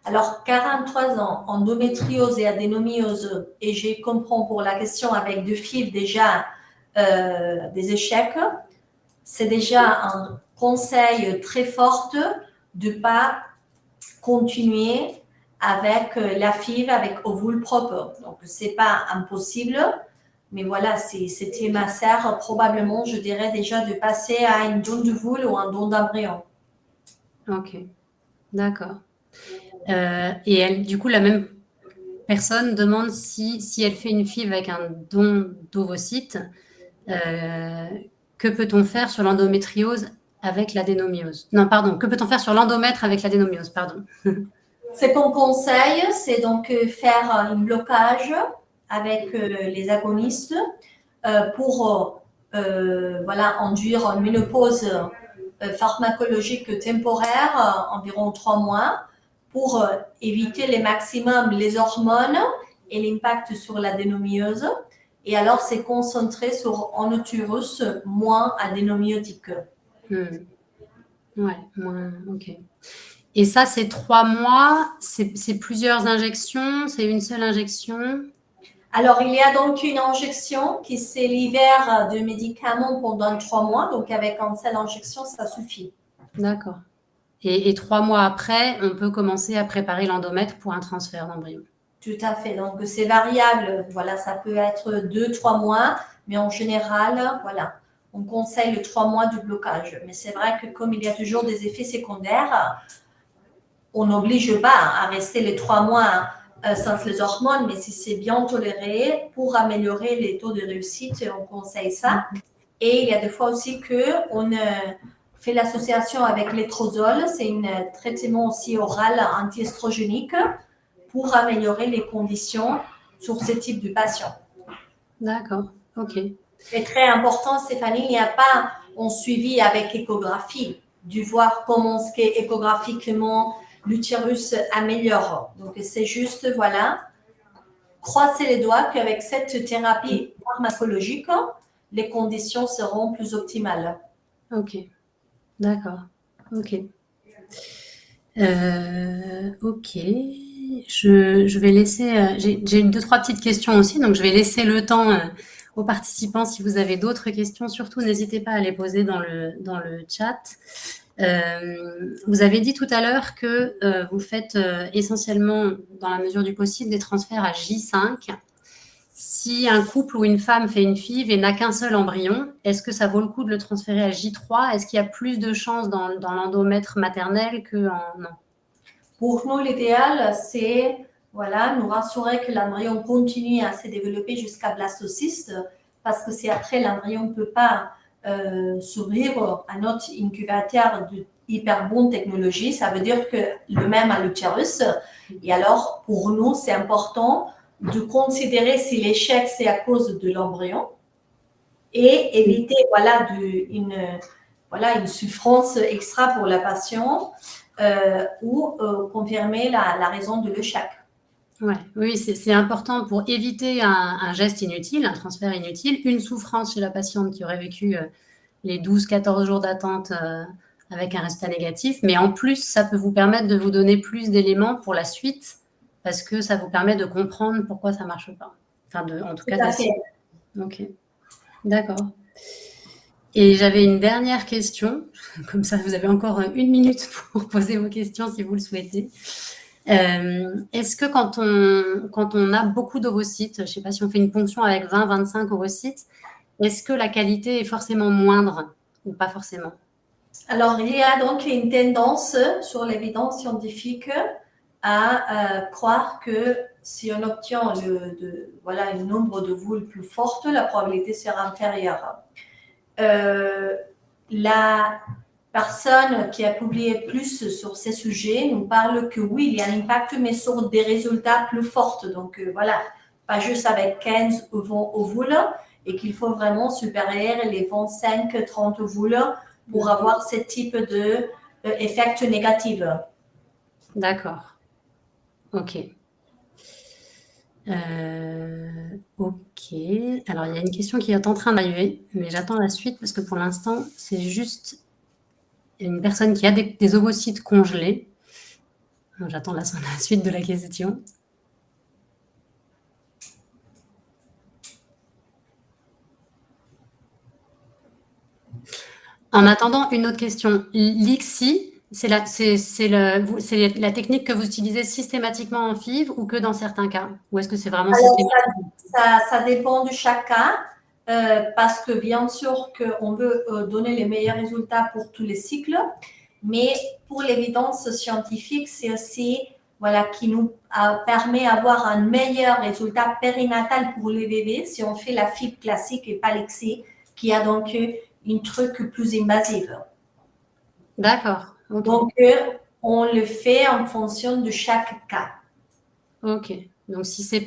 Speaker 2: Alors, 43 ans, endométriose et adénomiose, et je comprends pour la question avec deux FIV déjà des échecs, c'est déjà un conseil très fort de ne pas continuer avec la FIV avec ovule propre. Donc, ce n'est pas impossible, mais voilà, si c'était ma sœur, probablement, je dirais déjà de passer à une don d'ovule ou un don d'embryon.
Speaker 1: Ok, d'accord. Et elle, du coup, la même personne demande si elle fait une FIV avec un don d'ovocytes, que peut-on faire sur l'endométriose avec l'adénomiose? Non, pardon, que peut-on faire sur l'endomètre avec l'adénomiose, pardon.
Speaker 2: Ce qu'on conseille, c'est donc faire un blocage avec les agonistes pour voilà, induire une ménopause pharmacologique temporaire, environ 3 mois, pour éviter les maximums les hormones et l'impact sur l'adénomiose. Et alors, c'est concentré sur un utérus moins adénomyotique.
Speaker 1: Ouais, moins, ok. Et ça, c'est 3 mois, c'est plusieurs injections, c'est une seule injection?
Speaker 2: Alors, il y a donc une injection qui c'est l'hiver de médicaments pendant 3 mois. Donc, avec une seule injection, ça suffit.
Speaker 1: D'accord. Et 3 mois après, on peut commencer à préparer l'endomètre pour un transfert d'embryon.
Speaker 2: Tout à fait. Donc, c'est variable. Voilà, ça peut être 2-3 mois, mais en général, voilà, on conseille le 3 mois de blocage. Mais c'est vrai que comme il y a toujours des effets secondaires, on n'oblige pas à rester les 3 mois sans les hormones, mais si c'est bien toléré, pour améliorer les taux de réussite, on conseille ça. Et il y a des fois aussi qu'on fait l'association avec l'étrozole, c'est un traitement aussi oral anti-estrogénique pour améliorer les conditions sur ce type de patient.
Speaker 1: D'accord, ok.
Speaker 2: C'est très important, Stéphanie, il n'y a pas un suivi avec échographie, de voir comment ce qu'est échographiquement l'utérus améliore. Donc, c'est juste, voilà, croiser les doigts qu'avec cette thérapie pharmacologique, les conditions seront plus optimales.
Speaker 1: Ok, d'accord, ok. Ok, je vais laisser, j'ai 2-3 petites questions aussi, donc je vais laisser le temps aux participants. Si vous avez d'autres questions, surtout n'hésitez pas à les poser dans le chat. Vous avez dit tout à l'heure que vous faites essentiellement, dans la mesure du possible, des transferts à J5. Si un couple ou une femme fait une FIV et n'a qu'un seul embryon, est-ce que ça vaut le coup de le transférer à J3? Est-ce qu'il y a plus de chances dans l'endomètre maternel qu'en... Non.
Speaker 2: Pour nous, l'idéal, c'est voilà, nous rassurer que l'embryon continue à se développer jusqu'à blastocyste, parce que si après l'embryon ne peut pas survivre à notre incubateur de hyper bonne technologie, ça veut dire que le même à l'utérus. Et alors, pour nous, c'est important de considérer si l'échec, c'est à cause de l'embryon et éviter voilà, une souffrance extra pour la patiente ou confirmer la raison de l'échec.
Speaker 1: Ouais, oui, c'est important pour éviter un geste inutile, un transfert inutile, une souffrance chez la patiente qui aurait vécu les 12-14 jours d'attente avec un résultat négatif. Mais en plus, ça peut vous permettre de vous donner plus d'éléments pour la suite parce que ça vous permet de comprendre pourquoi ça ne marche pas. Enfin, en tout cas, d'essayer. Ok, d'accord. Et j'avais une dernière question. Comme ça, vous avez encore 1 minute pour poser vos questions si vous le souhaitez. Est-ce que quand on a beaucoup d'ovocytes, je ne sais pas si on fait une ponction avec 20-25 ovocytes, est-ce que la qualité est forcément moindre ou pas forcément?
Speaker 2: Alors, il y a donc une tendance sur l'évidence scientifique à croire que si on obtient voilà, un nombre de ovules plus fort, la probabilité sera inférieure. La personne qui a publié plus sur ces sujets nous parle que oui, il y a un impact, mais sur des résultats plus forts. Donc voilà, pas juste avec 15 ovules, et qu'il faut vraiment supérieur les 25-30 ovules pour avoir ce type d'effet négatif.
Speaker 1: D'accord. Ok. Ok. Alors, il y a une question qui est en train d'arriver, mais j'attends la suite parce que pour l'instant, c'est juste une personne qui a des ovocytes congelés. Donc, j'attends la suite de la question. En attendant, une autre question. L'ICSI, c'est la technique que vous utilisez systématiquement en FIV ou que dans certains cas? Ou est-ce que c'est vraiment systématique?
Speaker 2: Ça dépend de chaque cas, parce que bien sûr qu'on veut donner les meilleurs résultats pour tous les cycles, mais pour l'évidence scientifique, c'est aussi voilà, qui nous permet d'avoir un meilleur résultat périnatal pour les bébés si on fait la FIV classique et pas l'ICSI, qui a donc un truc plus invasif.
Speaker 1: D'accord. Okay.
Speaker 2: Donc, on le fait en fonction de chaque cas.
Speaker 1: Ok. Donc, s'il n'y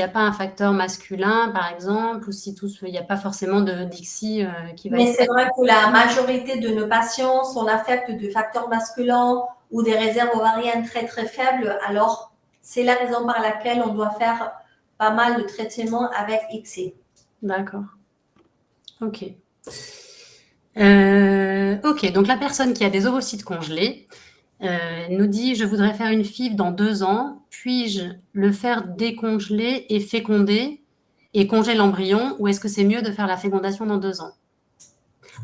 Speaker 1: a pas un facteur masculin, par exemple, ou si il n'y a pas forcément de d'ICSI qui va
Speaker 2: Mais c'est vrai que la majorité de nos patients sont affectés de facteurs masculins ou des réserves ovariennes très, très faibles. Alors, c'est la raison par laquelle on doit faire pas mal de traitements avec ICSI.
Speaker 1: D'accord. Ok. Ok, donc la personne qui a des ovocytes congelés nous dit « Je voudrais faire une FIV dans 2 ans. Puis-je le faire décongeler et féconder et congeler l'embryon ou est-ce que c'est mieux de faire la fécondation dans 2 ans ?»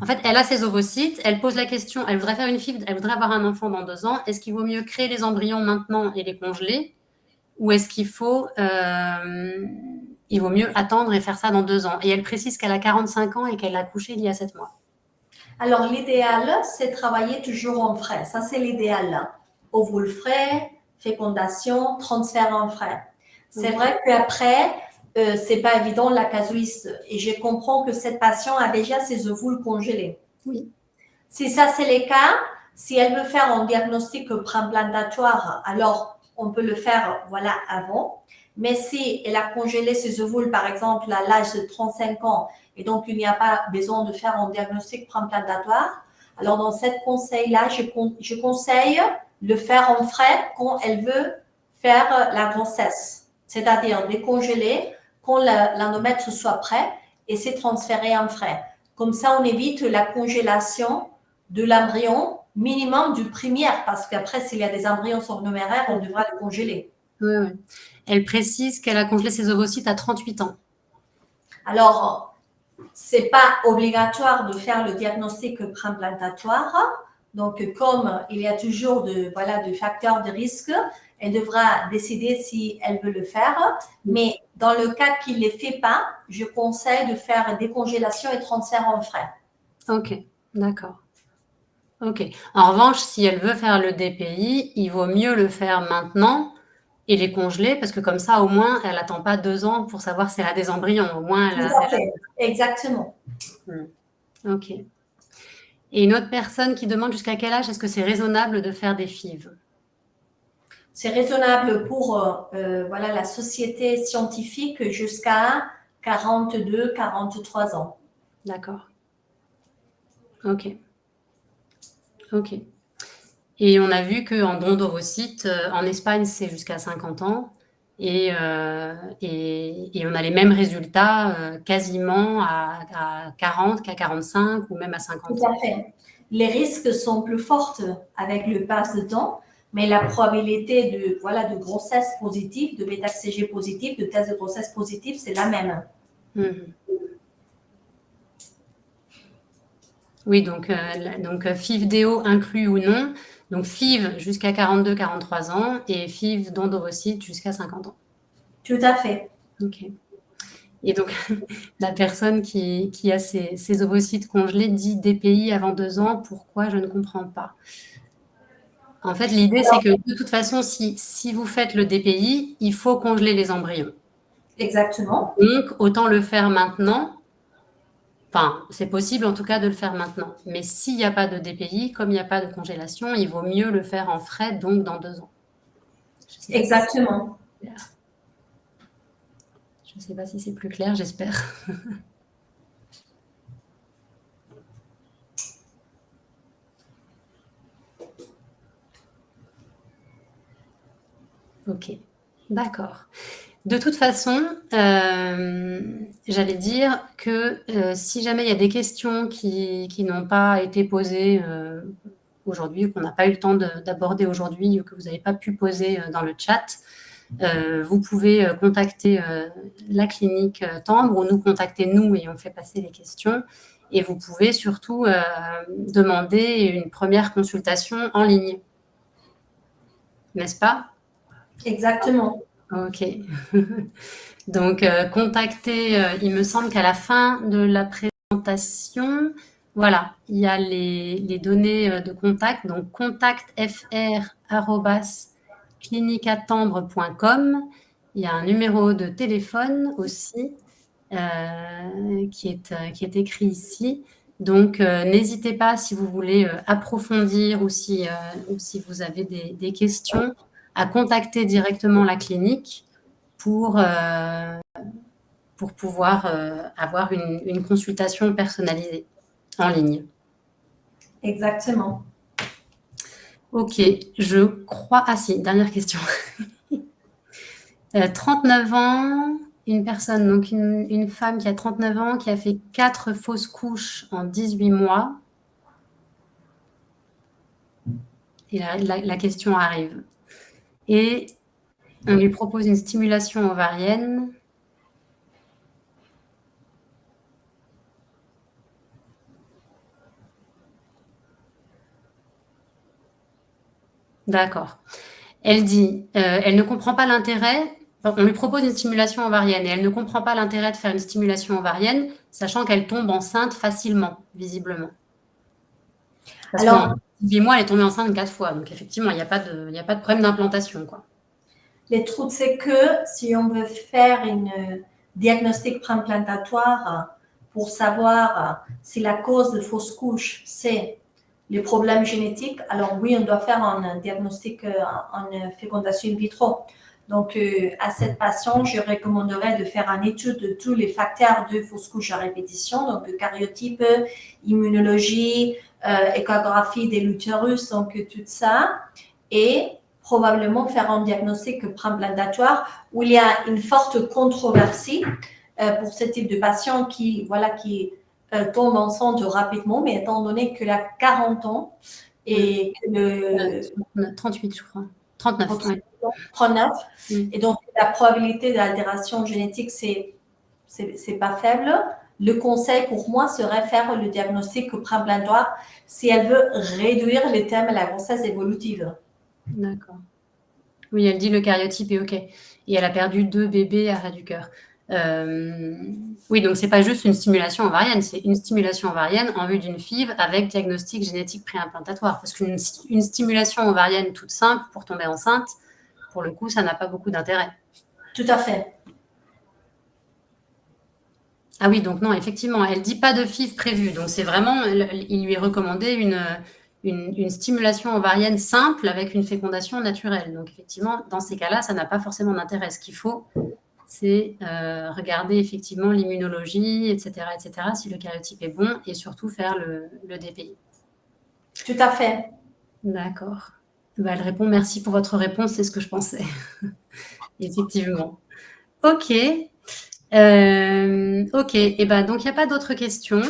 Speaker 1: En fait, elle a ses ovocytes, elle pose la question, elle voudrait faire une FIV, elle voudrait avoir un enfant dans 2 ans. Est-ce qu'il vaut mieux créer les embryons maintenant et les congeler ou est-ce qu'il il vaut mieux attendre et faire ça dans 2 ans? Et elle précise qu'elle a 45 ans et qu'elle a accouché il y a 7 mois.
Speaker 2: Alors, l'idéal, c'est travailler toujours en frais. Ça, c'est l'idéal. Ovule frais, fécondation, transfert en frais. C'est vrai qu'après, c'est pas évident la casuiste. Et je comprends que cette patiente a déjà ses ovules congelés.
Speaker 1: Oui.
Speaker 2: Si ça, c'est le cas, si elle veut faire un diagnostic préimplantatoire, alors on peut le faire voilà, avant. Mais si elle a congelé ses ovules, par exemple, à l'âge de 35 ans, et donc il n'y a pas besoin de faire un diagnostic préimplantatoire, alors dans cette conseil-là, je conseille de faire en frais quand elle veut faire la grossesse, c'est-à-dire décongeler quand l'endomètre soit prêt et c'est transféré en frais. Comme ça, on évite la congélation de l'embryon minimum du primaire, parce qu'après, s'il y a des embryons surnuméraires, on devra le congeler.
Speaker 1: Oui, oui. Elle précise qu'elle a congelé ses ovocytes à 38 ans.
Speaker 2: Alors, c'est pas obligatoire de faire le diagnostic préimplantatoire. Donc, comme il y a toujours de facteurs de risque, elle devra décider si elle veut le faire. Mais dans le cas qu'il ne le fait pas, je conseille de faire décongélation et transfert en frais.
Speaker 1: Ok, d'accord. Ok. En revanche, si elle veut faire le DPI, il vaut mieux le faire maintenant et les congeler parce que comme ça, au moins, elle n'attend pas 2 ans pour savoir si elle a des embryons. Au moins,
Speaker 2: Tout à fait. Exactement.
Speaker 1: Ok. Et une autre personne qui demande jusqu'à quel âge est-ce que c'est raisonnable de faire des FIV?
Speaker 2: C'est raisonnable pour la société scientifique jusqu'à 42-43 ans.
Speaker 1: D'accord. Ok. Ok. Et on a vu qu'en don d'ovocytes, en Espagne, c'est jusqu'à 50 ans. Et on a les mêmes résultats quasiment à 40 qu'à 45 ou même à 50 ans.
Speaker 2: Tout à fait. Les risques sont plus forts avec le pass de temps, mais la probabilité de grossesse positive, de bêta-HCG positif, de test de grossesse positif, c'est la même.
Speaker 1: Oui, donc FIV-DO inclus ou non. Donc FIV jusqu'à 42-43 ans et FIV don d'ovocytes jusqu'à 50 ans.
Speaker 2: Tout à fait.
Speaker 1: Ok. Et donc, la personne qui a ses ovocytes congelés dit DPI avant 2 ans. Pourquoi? Je ne comprends pas. En fait, l'idée, c'est que de toute façon, si vous faites le DPI, il faut congeler les embryons.
Speaker 2: Exactement.
Speaker 1: Donc, autant le faire maintenant. Enfin, c'est possible en tout cas de le faire maintenant. Mais s'il n'y a pas de DPI, comme il n'y a pas de congélation, il vaut mieux le faire en frais, donc dans 2 ans.
Speaker 2: Exactement.
Speaker 1: Je ne sais pas si c'est plus clair, j'espère. Ok, d'accord. De toute façon, j'allais dire que si jamais il y a des questions qui n'ont pas été posées aujourd'hui, ou qu'on n'a pas eu le temps d'aborder aujourd'hui, ou que vous n'avez pas pu poser dans le chat, vous pouvez contacter la clinique Tambre ou nous contacter nous et on fait passer les questions. Et vous pouvez surtout demander une première consultation en ligne. N'est-ce pas?
Speaker 2: Exactement.
Speaker 1: Ok. Donc, contactez, il me semble qu'à la fin de la présentation, voilà, il y a les données de contact. Donc, contactfr@clinicatambre.com. Il y a un numéro de téléphone aussi qui est écrit ici. Donc, n'hésitez pas si vous voulez approfondir ou si vous avez des questions à contacter directement la clinique pour pouvoir avoir une consultation personnalisée en ligne.
Speaker 2: Exactement.
Speaker 1: Ok, je crois... Ah si, dernière question. 39 ans, une personne, donc une femme qui a 39 ans, qui a fait 4 fausses couches en 18 mois. Et la question arrive. Et on lui propose une stimulation ovarienne. D'accord. Elle dit, elle ne comprend pas l'intérêt. On lui propose une stimulation ovarienne et elle ne comprend pas l'intérêt de faire une stimulation ovarienne, sachant qu'elle tombe enceinte facilement, visiblement. Parce qu'en 18 mois, elle est tombée enceinte 4 fois. Donc, effectivement, il n'y a pas de problème d'implantation, quoi.
Speaker 2: Le truc, c'est que si on veut faire une diagnostic préimplantatoire pour savoir si la cause de fausse couche, c'est les problèmes génétiques, alors oui, on doit faire un diagnostic en fécondation in vitro. Donc, à cette patiente, je recommanderais de faire une étude de tous les facteurs de fausse couche à répétition, donc cariotype, immunologie, échographie de l'utérus, donc tout ça. Et probablement faire un diagnostic préimplantatoire où il y a une forte controversie pour ce type de patient qui tombe enceinte rapidement, mais étant donné qu'elle a 40 ans et que le
Speaker 1: 38, je crois. 39.
Speaker 2: 39. Et donc, la probabilité d'altération génétique, c'est pas faible. Le conseil pour moi serait faire le diagnostic préimplantatoire si elle veut réduire les thèmes à la grossesse évolutive.
Speaker 1: D'accord. Oui, elle dit le cariotype est OK. Et elle a perdu 2 bébés à ras du cœur. Oui, donc c'est pas juste une stimulation ovarienne, c'est une stimulation ovarienne en vue d'une FIV avec diagnostic génétique préimplantatoire. Parce qu'une stimulation ovarienne toute simple pour tomber enceinte, pour le coup, ça n'a pas beaucoup d'intérêt.
Speaker 2: Tout à fait.
Speaker 1: Ah oui, donc non, effectivement, elle dit pas de FIV prévue. Donc c'est vraiment, il lui est recommandé une stimulation ovarienne simple avec une fécondation naturelle. Donc effectivement, dans ces cas-là, ça n'a pas forcément d'intérêt. Ce qu'il faut, c'est regarder effectivement l'immunologie, etc., si le karyotype est bon, et surtout faire le DPI.
Speaker 2: Tout à fait.
Speaker 1: D'accord. Elle répond, merci pour votre réponse, c'est ce que je pensais. Effectivement. Ok. Ok. Et donc, il n'y a pas d'autres questions.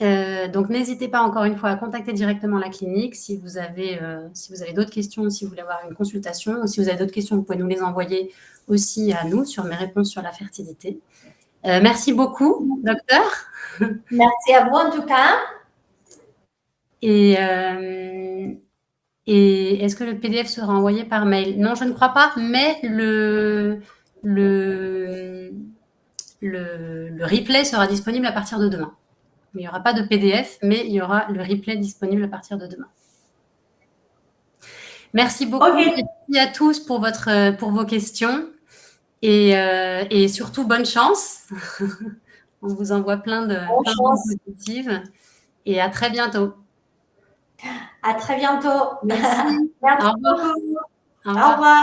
Speaker 1: Donc, n'hésitez pas encore une fois à contacter directement la clinique si vous avez d'autres questions, si vous voulez avoir une consultation, ou si vous avez d'autres questions, vous pouvez nous les envoyer aussi à nous sur mes réponses sur la fertilité. Merci beaucoup, docteur.
Speaker 2: Merci à vous en tout cas.
Speaker 1: Et est-ce que le PDF sera envoyé par mail? Non, je ne crois pas, mais le replay sera disponible à partir de demain. Il n'y aura pas de PDF, mais il y aura le replay disponible à partir de demain. Merci beaucoup.
Speaker 2: Ok,
Speaker 1: Merci à tous pour vos questions et surtout bonne chance. On vous envoie plein
Speaker 2: bonne
Speaker 1: d'ondes
Speaker 2: chance.
Speaker 1: positives et à très bientôt.
Speaker 2: À très bientôt.
Speaker 1: Merci.
Speaker 2: Merci
Speaker 1: Au revoir.
Speaker 2: beaucoup.
Speaker 1: Au
Speaker 2: Au
Speaker 1: revoir.
Speaker 2: revoir.